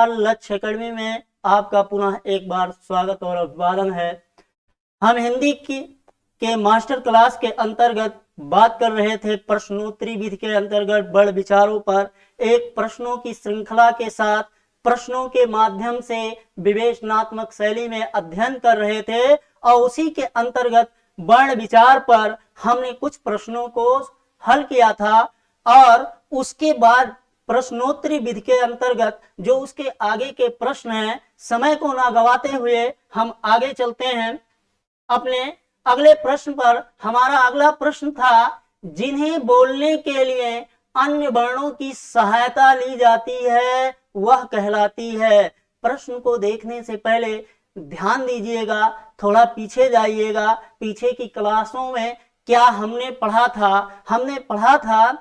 नमस्कार, लक्ष्य एकेडमी में आपका पुनः एक बार स्वागत और अभिवादन है। हम हिंदी के मास्टर क्लास के अंतर्गत बात कर रहे थे प्रश्नोत्तरी विधि के अंतर्गत बड़ विचारों पर। एक प्रश्नों की श्रृंखला के साथ प्रश्नों के माध्यम से विवेचनात्मक शैली में अध्ययन कर रहे थे और उसी के अंतर्गत वर्ण विचार पर हमने कुछ प्रश्नों को हल किया था और उसके बाद प्रश्नोत्तरी विधि के अंतर्गत जो उसके आगे के प्रश्न हैं, समय को ना गवाते हुए हम आगे चलते हैं अपने अगले प्रश्न पर। हमारा अगला प्रश्न था, जिन्हें बोलने के लिए अन्य वर्णों की सहायता ली जाती है वह कहलाती है। प्रश्न को देखने से पहले ध्यान दीजिएगा, थोड़ा पीछे जाइएगा। पीछे की क्लासों में क्या हमने पढ़ा था? हमने पढ़ा था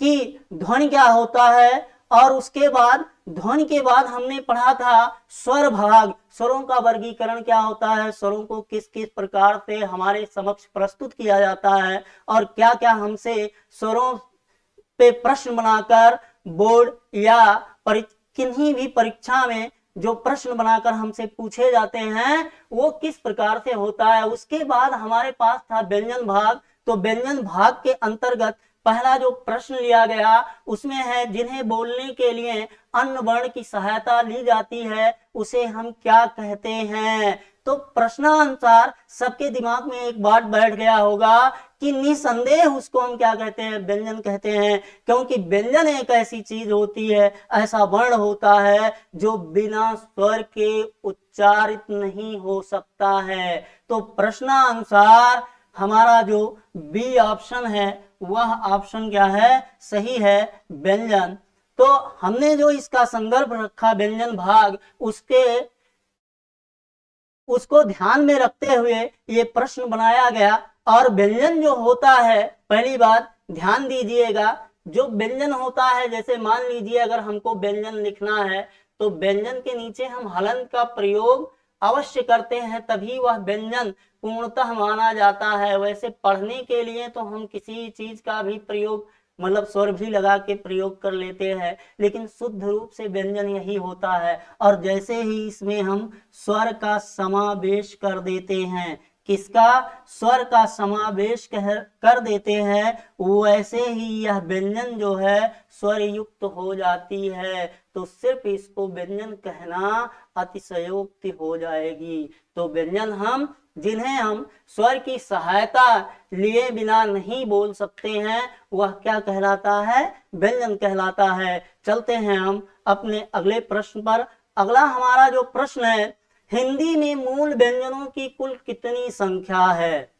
कि ध्वनि क्या होता है और उसके बाद ध्वनि के बाद हमने पढ़ा था स्वर भाग, स्वरों का वर्गीकरण क्या होता है, स्वरों को किस किस प्रकार से हमारे समक्ष प्रस्तुत किया जाता है और क्या क्या हमसे स्वरों पे प्रश्न बनाकर बोर्ड या किन्हीं भी परीक्षा में जो प्रश्न बनाकर हमसे पूछे जाते हैं वो किस प्रकार से होता है। उसके बाद हमारे पास था व्यंजन भाग। तो व्यंजन भाग के अंतर्गत पहला जो प्रश्न लिया गया उसमें है, जिन्हें बोलने के लिए अन्य वर्ण की सहायता ली जाती है उसे हम क्या कहते हैं। तो प्रश्नानुसार सबके दिमाग में एक बात बैठ गया होगा कि निसंदेह उसको हम क्या कहते हैं, व्यंजन कहते हैं। क्योंकि व्यंजन एक ऐसी चीज होती है, ऐसा वर्ण होता है जो बिना स्वर के उच्चारित नहीं हो सकता है। तो प्रश्नानुसार हमारा जो बी ऑप्शन है वह ऑप्शन क्या है, सही है, व्यंजन। तो हमने जो इसका संदर्भ रखा व्यंजन भाग, उसको ध्यान में रखते हुए ये प्रश्न बनाया गया। और व्यंजन जो होता है, पहली बात ध्यान दीजिएगा, जो व्यंजन होता है, जैसे मान लीजिए अगर हमको व्यंजन लिखना है तो व्यंजन के नीचे हम हलंत का प्रयोग अवश्य करते हैं, तभी वह व्यंजन पूर्णतः माना जाता है। वैसे पढ़ने के लिए तो हम किसी चीज का भी प्रयोग मतलब स्वर भी लगा के प्रयोग कर लेते हैं, लेकिन शुद्ध रूप से व्यंजन यही होता है। और जैसे ही इसमें हम स्वर का समावेश कर देते हैं, किसका, स्वर का समावेश कर देते हैं, वैसे ही यह व्यंजन जो है स्वर युक्त हो जाती है। तो सिर्फ इसको व्यंजन कहना अतिशयोक्ति हो जाएगी। तो व्यंजन हम जिन्हें हम स्वर की सहायता लिए बिना नहीं बोल सकते हैं वह क्या कहलाता है, व्यंजन कहलाता है। चलते हैं हम अपने अगले प्रश्न पर। अगला हमारा जो प्रश्न है, हिंदी में मूल व्यंजनों की कुल कितनी संख्या है।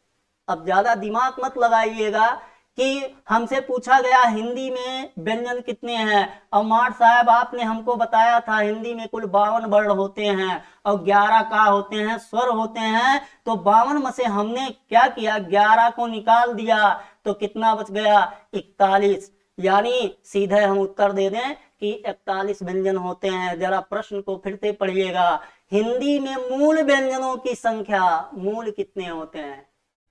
अब ज्यादा दिमाग मत लगाइएगा कि हमसे पूछा गया हिंदी में व्यंजन कितने हैं। और मार साहब आपने हमको बताया था हिंदी में कुल 52 वर्ण होते हैं और 11 का होते हैं, स्वर होते हैं। तो 52 में से हमने क्या किया, 11 को निकाल दिया तो कितना बच गया, 41। यानी सीधे हम उत्तर दे दें कि 41 व्यंजन होते हैं। जरा प्रश्न को फिर से पढ़िएगा, हिंदी में मूल व्यंजनों की संख्या, मूल कितने होते हैं।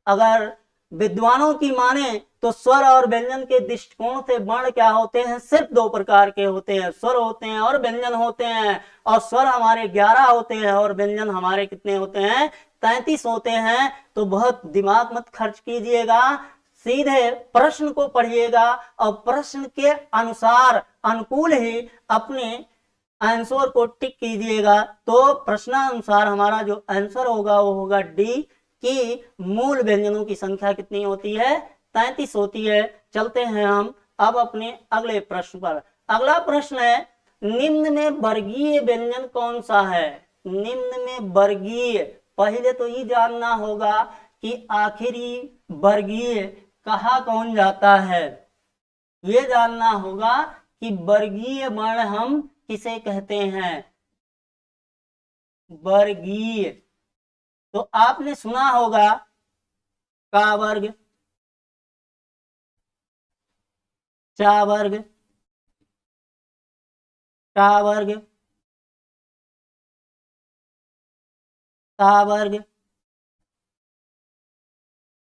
अगर विद्वानों की माने तो स्वर और व्यंजन के दृष्टिकोण से वर्ण क्या होते हैं, सिर्फ 2 प्रकार के होते हैं, स्वर होते हैं और व्यंजन होते हैं। और स्वर हमारे 11 होते हैं और व्यंजन हमारे कितने होते हैं, 33 होते हैं। तो बहुत दिमाग मत खर्च कीजिएगा, सीधे प्रश्न को पढ़िएगा और प्रश्न के अनुसार अनुकूल ही अपने आंसर को टिक कीजिएगा। तो प्रश्नानुसार हमारा जो आंसर होगा वो होगा डी, कि मूल व्यंजनों की संख्या कितनी होती है, 33 होती है। चलते हैं हम अब अपने अगले प्रश्न पर। अगला प्रश्न है, निम्न में वर्गीय व्यंजन कौन सा है। निम्न में वर्गीय, पहले तो ये जानना होगा कि आखिरी वर्गीय कहा कौन जाता है। ये जानना होगा कि वर्गीय वर्ण हम किसे कहते हैं, वर्गीय। तो आपने सुना होगा का वर्ग, चा वर्ग, टा वर्ग, ता वर्ग,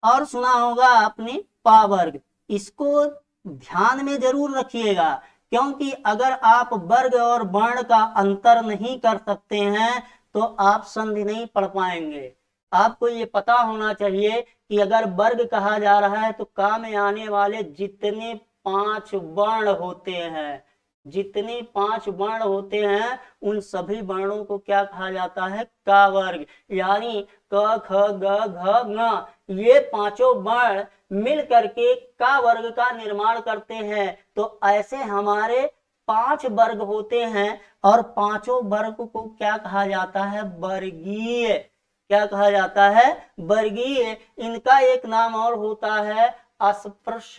और सुना होगा आपने पा वर्ग। इसको ध्यान में जरूर रखिएगा क्योंकि अगर आप वर्ग और वर्ण का अंतर नहीं कर सकते हैं तो आप संधि नहीं पढ़ पाएंगे। आपको ये पता होना चाहिए कि अगर वर्ग कहा जा रहा है तो का में आने वाले जितने 5 वर्ण होते हैं, जितने 5 वर्ण होते हैं उन सभी वर्णों को क्या कहा जाता है? का वर्ग। यानी क ख ग घ ङ ये पांचों वर्ण मिल करके का वर्ग का निर्माण करते हैं। तो ऐसे हमारे 5 वर्ग होते हैं और पांचों वर्ग को क्या कहा जाता है? वर्गीय। क्या कहा जाता है? वर्गीय। इनका एक नाम और होता है अस्पर्श,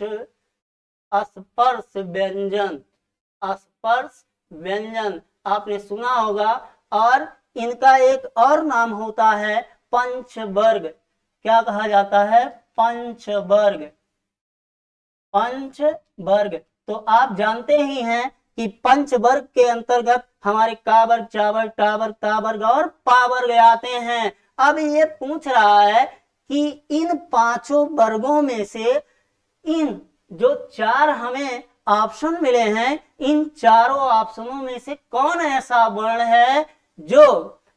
स्पर्श व्यंजन। स्पर्श व्यंजन आपने सुना होगा। और इनका एक और नाम होता है पंचवर्ग। क्या कहा जाता है? पंचवर्ग। पंचवर्ग। तो आप जानते ही हैं कि पंचवर्ग के अंतर्गत हमारे का वर्ग, चा वर्ग, टा वर्ग, ता वर्ग और पा वर्ग आते हैं। अब ये पूछ रहा है कि इन पांचों वर्गों में से इन जो 4 हमें ऑप्शन मिले हैं, इन चारों ऑप्शनों में से कौन ऐसा वर्ण है जो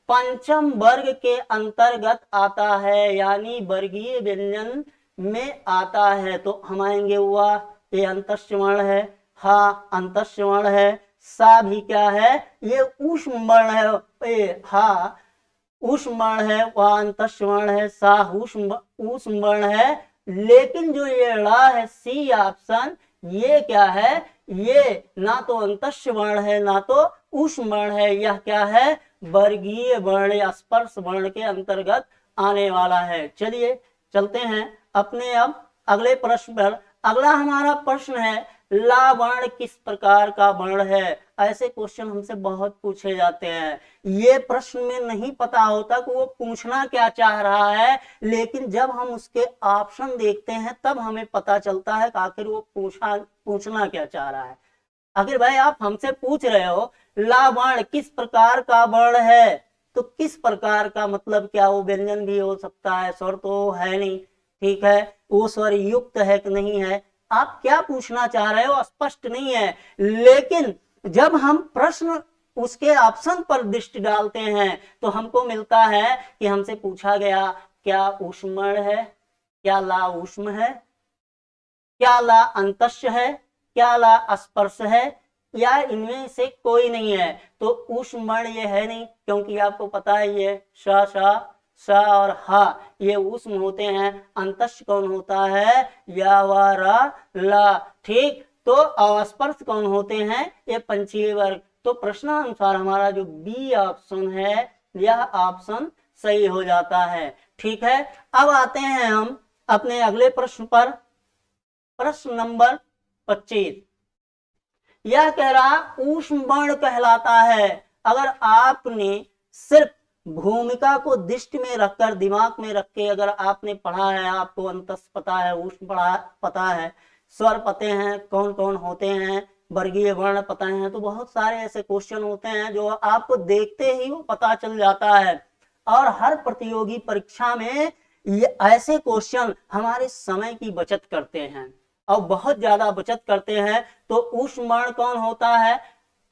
पंचम वर्ग के अंतर्गत आता है, यानी वर्गीय व्यंजन में आता है। तो हम आएंगे हुआ, ये अंतस्थ वर्ण है, हा अंतस्थ वर्ण है, सा भी क्या है? ये ऊष्म वर्ण है। हा ऊष्म वर्ण है, वह अंतस्थ वर्ण है, सा ऊष्म वर्ण है। लेकिन जो ये ड़ा है, सी ऑप्शन, ये क्या है? ये ना तो अंतस्थ वर्ण है ना तो ऊष्म वर्ण है। यह क्या है? वर्गीय वर्ण या स्पर्श वर्ण के अंतर्गत आने वाला है। चलिए चलते हैं अपने अब अगले प्रश्न पर। अगला हमारा प्रश्न है ला वर्ण किस प्रकार का वर्ण है? ऐसे क्वेश्चन हमसे बहुत पूछे जाते हैं। ये प्रश्न में नहीं पता होता कि वो पूछना क्या चाह रहा है, लेकिन जब हम उसके ऑप्शन देखते हैं तब हमें पता चलता है कि आखिर वो पूछना क्या चाह रहा है। आखिर भाई आप हमसे पूछ रहे हो ला वर्ण किस प्रकार का वर्ण है, तो किस प्रकार का मतलब क्या? वो व्यंजन भी हो सकता है, स्वर तो है नहीं, ठीक है, वो स्वर युक्त है कि नहीं है, आप क्या पूछना चाह रहे हो स्पष्ट नहीं है। लेकिन जब हम प्रश्न उसके ऑप्शन पर दृष्टि डालते हैं तो हमको मिलता है कि हमसे पूछा गया क्या ऊष्म वर्ण है, क्या ला ऊष्म है, क्या ला अंतस्थ है, क्या ला स्पर्श है, या इनमें से कोई नहीं है। तो ऊष्म वर्ण ये है नहीं, क्योंकि आपको पता है ये श, श और हा ये ऊष्म होते हैं। अंतस्थ कौन होता है? या वा रा ला। ठीक, तो अस्पर्श कौन होते हैं? ये पंचीय वर्ग। तो प्रश्नानुसार हमारा जो बी ऑप्शन है यह ऑप्शन सही हो जाता है। ठीक है, अब आते हैं हम अपने अगले प्रश्न पर। प्रश्न नंबर 25 यह कह रहा ऊष्म वर्ण कहलाता है। अगर आपने सिर्फ भूमिका को दृष्टि में रखकर, दिमाग में रख के अगर आपने पढ़ा है, आपको अंतस्थ पता है, ऊष्म पता है, स्वर पते हैं कौन कौन होते हैं, वर्गीय वर्ण पता है, तो बहुत सारे ऐसे क्वेश्चन होते हैं जो आपको देखते ही वो पता चल जाता है। और हर प्रतियोगी परीक्षा में ये ऐसे क्वेश्चन हमारे समय की बचत करते हैं और बहुत ज्यादा बचत करते हैं। तो ऊष्म वर्ण कौन होता है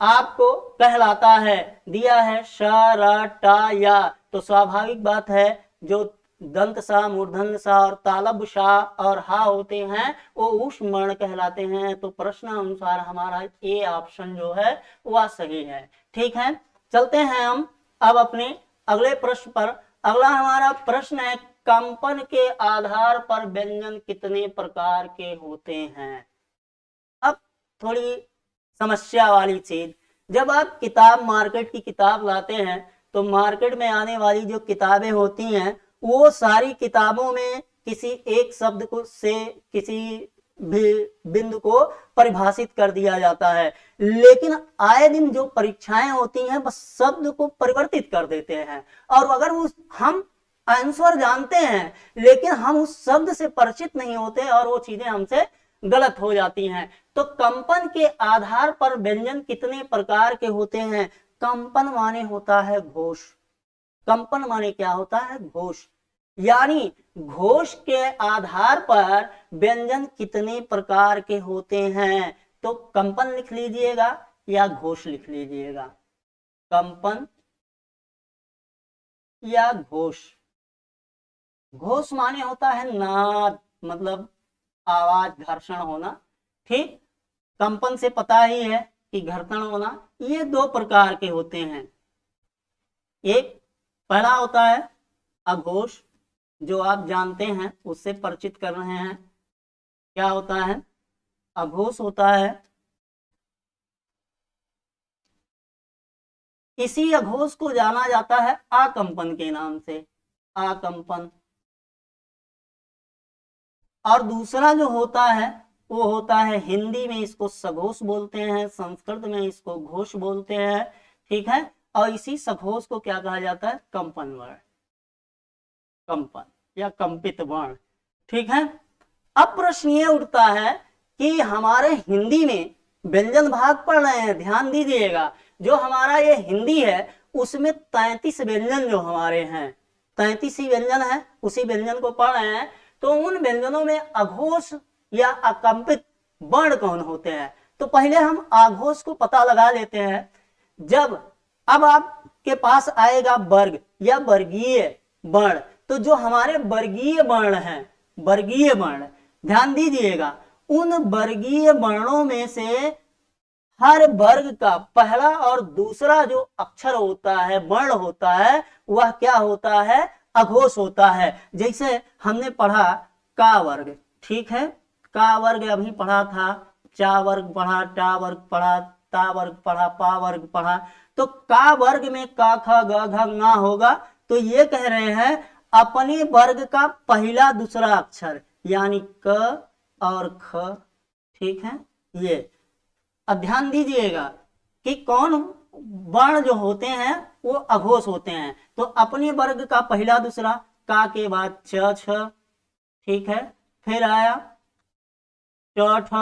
आपको कहलाता है, दिया है श र टा या। तो स्वाभाविक बात है जो दंत सा, मूर्धन्य सा और तालब सा और हा होते हैं वो ऊष्म वर्ण कहलाते हैं। तो प्रश्न अनुसार हमारा ए ऑप्शन जो है वह सही है। ठीक है, चलते हैं हम अब अपने अगले प्रश्न पर। अगला हमारा प्रश्न है कंपन के आधार पर व्यंजन कितने प्रकार के होते हैं? अब थोड़ी समस्या वाली चीज, जब आप किताब, मार्केट की किताब लाते हैं तो मार्केट में आने वाली जो किताबें होती हैं वो सारी किताबों में किसी एक शब्द को से किसी भी बिंदु को परिभाषित कर दिया जाता है। लेकिन आए दिन जो परीक्षाएं होती हैं बस शब्द को परिवर्तित कर देते हैं, और अगर उस हम आंसर जानते हैं लेकिन हम उस शब्द से परिचित नहीं होते और वो चीजें हमसे गलत हो जाती हैं। तो कंपन के आधार पर व्यंजन कितने प्रकार के होते हैं? कंपन माने होता है घोष। कंपन माने क्या होता है? घोष। यानी घोष के आधार पर व्यंजन कितने प्रकार के होते हैं? तो कंपन लिख लीजिएगा या घोष लिख लीजिएगा, कंपन या घोष। घोष माने होता है नाद, मतलब आवाज, घर्षण होना। ठीक, कंपन से पता ही है कि घर्षण होना। ये दो प्रकार के होते हैं। एक पहला होता है अघोष, जो आप जानते हैं, उससे परिचित कर रहे हैं। क्या होता है? अघोष होता है, इसी अघोष को जाना जाता है आकंपन के नाम से, आकंपन। और दूसरा जो होता है वो होता है, हिंदी में इसको सघोष बोलते हैं, संस्कृत में इसको घोष बोलते हैं। ठीक है, और इसी सघोष को क्या कहा जाता है? कंपन वर्ण, कंपन या कंपित वर्ण। ठीक है, अब प्रश्न ये उठता है कि हमारे हिंदी में व्यंजन भाग पढ़ रहे हैं, ध्यान दीजिएगा। जो हमारा ये हिंदी है उसमें 33 व्यंजन जो हमारे हैं, 33 ही व्यंजन है, उसी व्यंजन को पढ़ रहे हैं। तो उन व्यंजनों में अघोष या अकंपित वर्ण कौन होते हैं? तो पहले हम आघोष को पता लगा लेते हैं। जब अब आपके पास आएगा वर्ग या वर्गीय वर्ण, तो जो हमारे वर्गीय वर्ण हैं, वर्गीय वर्ण, ध्यान दीजिएगा, उन वर्गीय वर्णों में से हर वर्ग का पहला और दूसरा जो अक्षर होता है, वर्ण होता है, वह क्या होता है? अघोष होता है। जैसे हमने पढ़ा का वर्ग, ठीक है, का वर्ग अभी पढ़ा था, चा वर्ग पढ़ा, टा वर्ग पढ़ा, ता वर्ग पढ़ा, पा वर्ग पढ़ा। तो का वर्ग में का, ख, ग, घ, ङ होगा। तो ये कह रहे हैं अपने वर्ग का पहला दूसरा अक्षर, यानी क और ख। ठीक है, ये अब ध्यान दीजिएगा कि कौन वर्ण जो होते हैं वो अघोष होते हैं। तो अपने वर्ग का पहला दूसरा, का के बाद च, छ, ठीक है, फिर आया ट, ठ,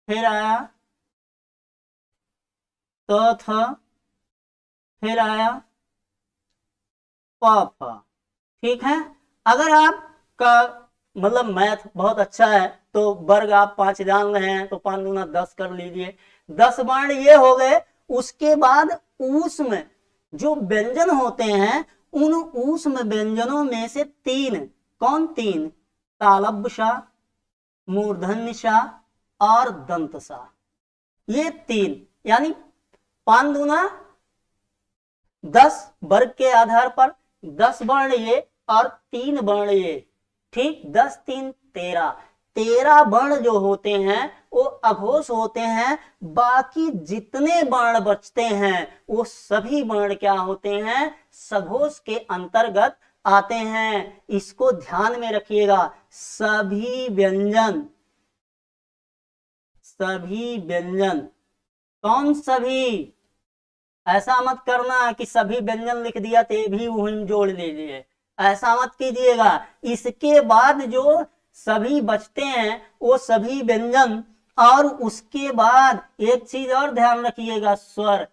फिर आया त, थ, फिर आया प, फ। ठीक है, अगर आपका मतलब मैथ बहुत अच्छा है तो वर्ग आप 5 जान रहे हैं, तो 5 दूना 10 कर लीजिए। 10 वर्ण ये हो गए। उसके बाद ऊष्म जो व्यंजन होते हैं, उन ऊष्म व्यंजनों में से 3, कौन 3? तालव्य सा, मूर्धन्य सा और दंत सा। ये 3, यानी 5 दूना 10 वर्ग के आधार पर 10 वर्ण ये और 3 वर्ण ये। ठीक, 10 3 13, 13 वर्ण जो होते हैं वो अघोष होते हैं। बाकी जितने वर्ण बचते हैं वो सभी वर्ण क्या होते हैं? सघोष के अंतर्गत आते हैं। इसको ध्यान में रखिएगा। सभी व्यंजन, सभी व्यंजन, कौन सभी? ऐसा मत करना कि सभी व्यंजन लिख दिया तो भी वहीं जोड़ लीजिए, ऐसा मत कीजिएगा। इसके बाद जो सभी बचते हैं वो सभी व्यंजन, और उसके बाद एक चीज और ध्यान रखिएगा, स्वर।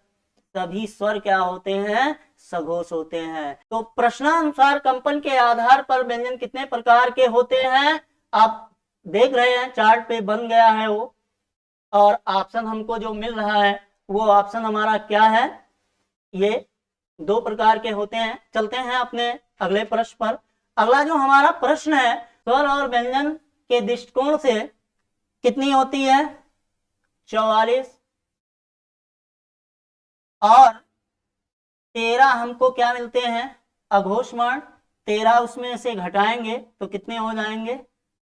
सभी स्वर क्या होते हैं? सघोष होते हैं। तो प्रश्नानुसार कंपन के आधार पर व्यंजन कितने प्रकार के होते हैं आप देख रहे हैं, चार्ट पे बन गया है वो। और ऑप्शन हमको जो मिल रहा है वो ऑप्शन हमारा क्या है? ये 2 प्रकार के होते हैं। चलते हैं अपने अगले प्रश्न पर। अगला जो हमारा प्रश्न है, स्वर और व्यंजन के दृष्टिकोण से कितनी होती है? 44। और 13 हमको क्या मिलते हैं? अघोष वर्ण। 13 उसमें से घटाएंगे तो कितने हो जाएंगे?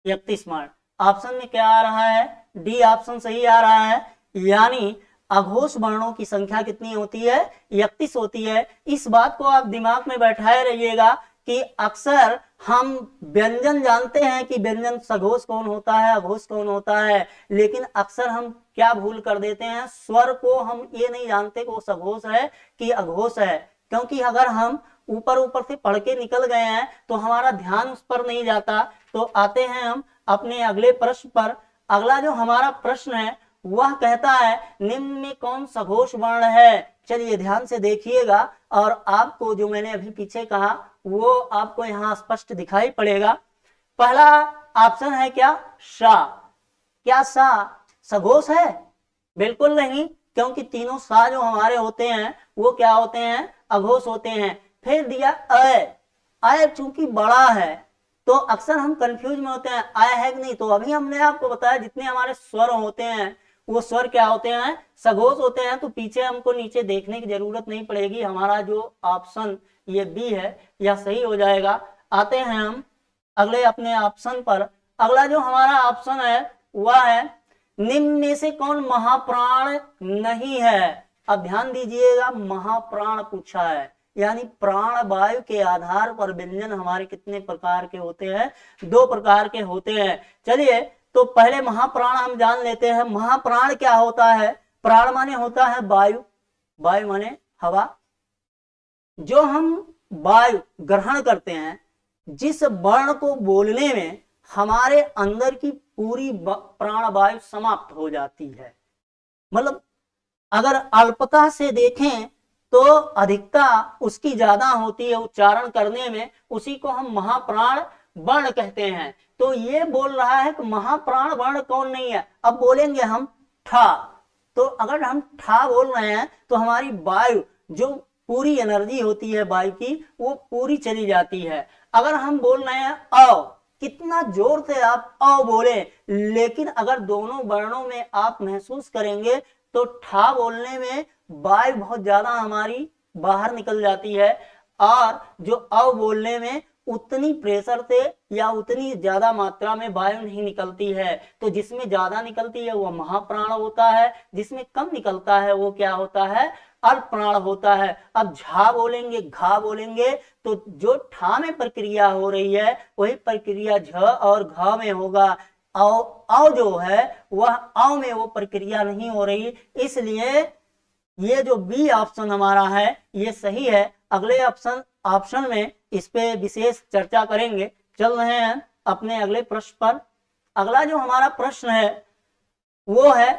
31 वर्ण। ऑप्शन में क्या आ रहा है? डी ऑप्शन सही आ रहा है। यानी अघोष वर्णों की संख्या कितनी होती है? 31 होती है। इस बात को आप दिमाग में बैठाए रहिएगा कि अक्सर हम व्यंजन जानते हैं कि व्यंजन सघोष कौन होता है, अघोष कौन होता है, लेकिन अक्सर हम क्या भूल कर देते हैं? स्वर को हम ये नहीं जानते कि वो सघोष है कि अघोष है। क्योंकि अगर हम ऊपर ऊपर से पढ़ के निकल गए हैं तो हमारा ध्यान उस पर नहीं जाता। तो आते हैं हम अपने अगले प्रश्न पर। अगला जो हमारा प्रश्न है वह कहता है निम्न में कौन सघोष वर्ण है? चलिए ध्यान से देखिएगा, और आपको जो मैंने अभी पीछे कहा वो आपको यहाँ स्पष्ट दिखाई पड़ेगा। पहला ऑप्शन है क्या? सा। क्या सा सघोष है? बिल्कुल नहीं, क्योंकि तीनों सा जो हमारे होते हैं वो क्या होते हैं? अघोष होते हैं। फिर दिया अय चूंकि बड़ा है तो अक्सर हम कंफ्यूज में होते हैं, अय है कि नहीं, तो अभी हमने आपको बताया जितने हमारे स्वर होते हैं वो स्वर क्या होते हैं? सघोष होते हैं। तो पीछे हमको नीचे देखने की जरूरत नहीं पड़ेगी, हमारा जो ऑप्शन ये बी है यह सही हो जाएगा। आते हैं हम अगले अपने ऑप्शन पर। अगला जो हमारा ऑप्शन है वह है निम्न में से कौन महाप्राण नहीं है? अब ध्यान दीजिएगा, महाप्राण पूछा है, यानी प्राण वायु के आधार पर व्यंजन हमारे कितने प्रकार के होते हैं? 2 प्रकार के होते हैं। चलिए तो पहले महाप्राण हम जान लेते हैं। महाप्राण क्या होता है? प्राण माने होता है वायु, वायु माने हवा। जो हम वायु ग्रहण करते हैं, जिस वर्ण को बोलने में हमारे अंदर की पूरी प्राण वायु समाप्त हो जाती है, मतलब अगर अल्पता से देखें तो अधिकता उसकी ज्यादा होती है उच्चारण करने में, उसी को हम महाप्राण वर्ण कहते हैं। तो ये बोल रहा है कि महाप्राण वर्ण कौन नहीं है। अब बोलेंगे हम ठा, तो अगर हम ठा बोल रहे हैं तो हमारी वायु जो पूरी एनर्जी होती है वायु की वो पूरी चली जाती है। अगर हम बोल रहे हैं अ, कितना जोर से आप अ बोले, लेकिन अगर दोनों वर्णों में आप महसूस करेंगे तो ठा बोलने में वायु बहुत ज्यादा हमारी बाहर निकल जाती है, और जो अ बोलने में उतनी प्रेशर से या उतनी ज्यादा मात्रा में वायु नहीं निकलती है। तो जिसमें ज्यादा निकलती है वो महाप्राण होता है, जिसमें कम निकलता है वो क्या होता है? अल्प प्राण होता है। अब झा बोलेंगे, घा बोलेंगे, तो जो ठा में प्रक्रिया हो रही है वही प्रक्रिया झ और घ में होगा। औ जो है वह औ में वो प्रक्रिया नहीं हो रही, इसलिए ये जो बी ऑप्शन हमारा है ये सही है। अगले ऑप्शन में इस पे विशेष चर्चा करेंगे। चल रहे हैं अपने अगले प्रश्न पर। अगला जो हमारा प्रश्न है वो है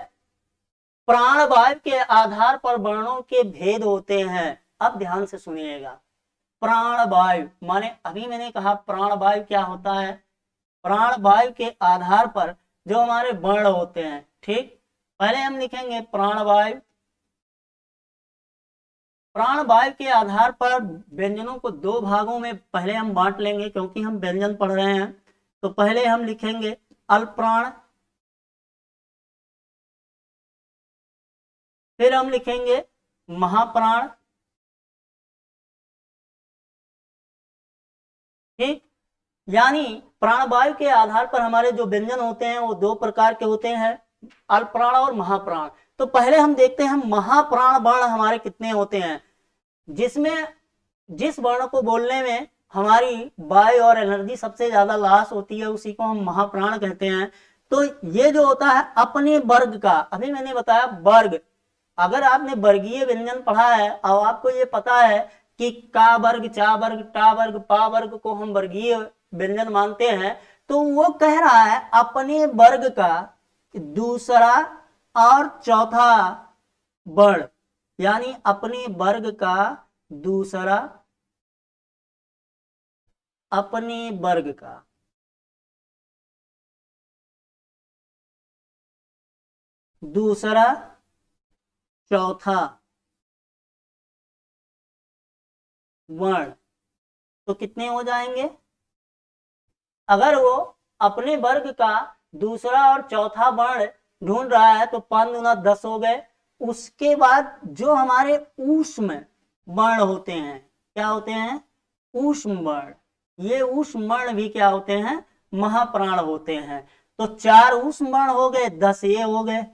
प्राणवायु के आधार पर वर्णों के भेद होते हैं। अब ध्यान से सुनिएगा, प्राणवायु माने अभी मैंने कहा प्राणवायु क्या होता है? प्राणवायु के आधार पर जो हमारे वर्ण होते हैं, ठीक, पहले हम लिखेंगे प्राणवायु। प्राणवायु के आधार पर व्यंजनों को 2 भागों में पहले हम बांट लेंगे, क्योंकि हम व्यंजन पढ़ रहे हैं। तो पहले हम लिखेंगे अल्प प्राण, फिर हम लिखेंगे महाप्राण, ठीक। यानी प्राणवायु के आधार पर हमारे जो व्यंजन होते हैं वो 2 प्रकार के होते हैं, अल्प प्राण और महाप्राण। तो पहले हम देखते हैं महाप्राण वर्ण हमारे कितने होते हैं, जिसमें जिस वर्ण को बोलने में हमारी वायु और एनर्जी सबसे ज्यादा लॉस होती है उसी को हम महाप्राण कहते हैं। तो ये जो होता है अपने वर्ग का, अभी मैंने बताया वर्ग, अगर आपने वर्गीय व्यंजन पढ़ा है और आपको ये पता है कि का वर्ग, चा वर्ग, टा वर्ग, पा वर्ग को हम वर्गीय व्यंजन मानते हैं, तो वो कह रहा है अपने वर्ग का दूसरा और चौथा वर्ण, यानी अपने वर्ग का दूसरा, अपने वर्ग का दूसरा, चौथा वर्ण, तो कितने हो जाएंगे? अगर वो अपने वर्ग का दूसरा और चौथा वर्ण ढूंढ रहा है तो 5 दूना 10 हो गए। उसके बाद जो हमारे ऊष्म वर्ण होते हैं, क्या होते हैं? ऊष्म वर्ण। ये ऊष्म वर्ण भी क्या होते हैं? महाप्राण होते हैं। तो 4 ऊष्म वर्ण हो गए, 10 ये हो गए,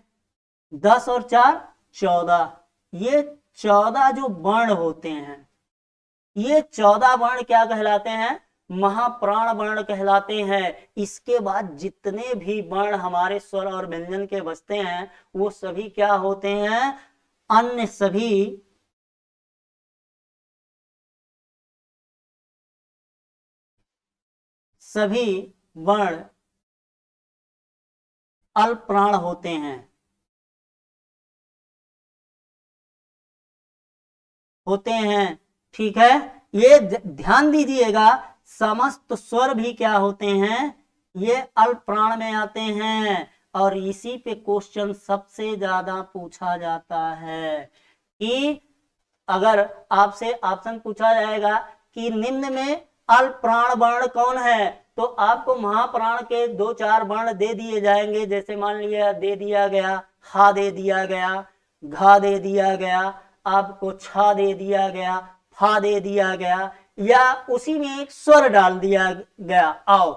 10 और 4 14। ये 14 जो वर्ण होते हैं, ये 14 वर्ण क्या कहलाते हैं? महाप्राण वर्ण कहलाते हैं। इसके बाद जितने भी वर्ण हमारे स्वर और व्यंजन के बचते हैं वो सभी क्या होते हैं? अन्य सभी वर्ण अल्प प्राण होते हैं, ठीक है। ये ध्यान दीजिएगा, समस्त स्वर भी क्या होते हैं? ये अल्प प्राण में आते हैं। और इसी पे क्वेश्चन सबसे ज्यादा पूछा जाता है कि अगर आपसे ऑप्शन पूछा जाएगा कि निम्न में अल्प प्राण वर्ण कौन है, तो आपको महाप्राण के 2-4 वर्ण दे दिए जाएंगे। जैसे मान लिया दे दिया गया हा, दे दिया गया घा, दे दिया गया आपको छा, दे दिया गया फा, दे दिया गया, या उसी में एक स्वर डाल दिया गया आओ,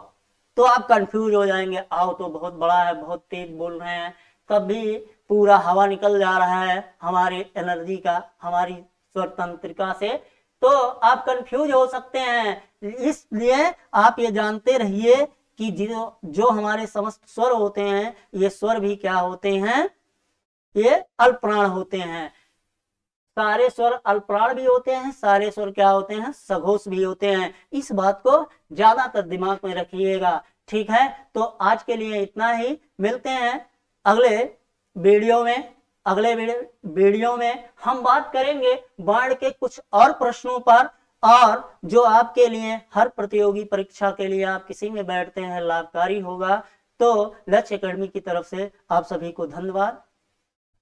तो आप कंफ्यूज हो जाएंगे। आओ तो बहुत बड़ा है, बहुत तेज बोल रहे हैं, कभी पूरा हवा निकल जा रहा है हमारे एनर्जी का, हमारी स्वर तंत्रिका से, तो आप कंफ्यूज हो सकते हैं। इसलिए आप ये जानते रहिए कि जो हमारे समस्त स्वर होते हैं, ये स्वर भी क्या होते हैं, ये अल्पप्राण होते हैं। सारे स्वर अल्पप्राण भी होते हैं, सारे स्वर क्या होते हैं, सघोष भी होते हैं। इस बात को ज्यादातर दिमाग में रखिएगा। ठीक है, तो आज के लिए इतना ही, मिलते हैं अगले वीडियो में। अगले वीडियो में हम बात करेंगे वर्ण के कुछ और प्रश्नों पर, और जो आपके लिए हर प्रतियोगी परीक्षा के लिए आप किसी में बैठते हैं लाभकारी होगा। तो लक्ष्य एकेडमी की तरफ से आप सभी को धन्यवाद।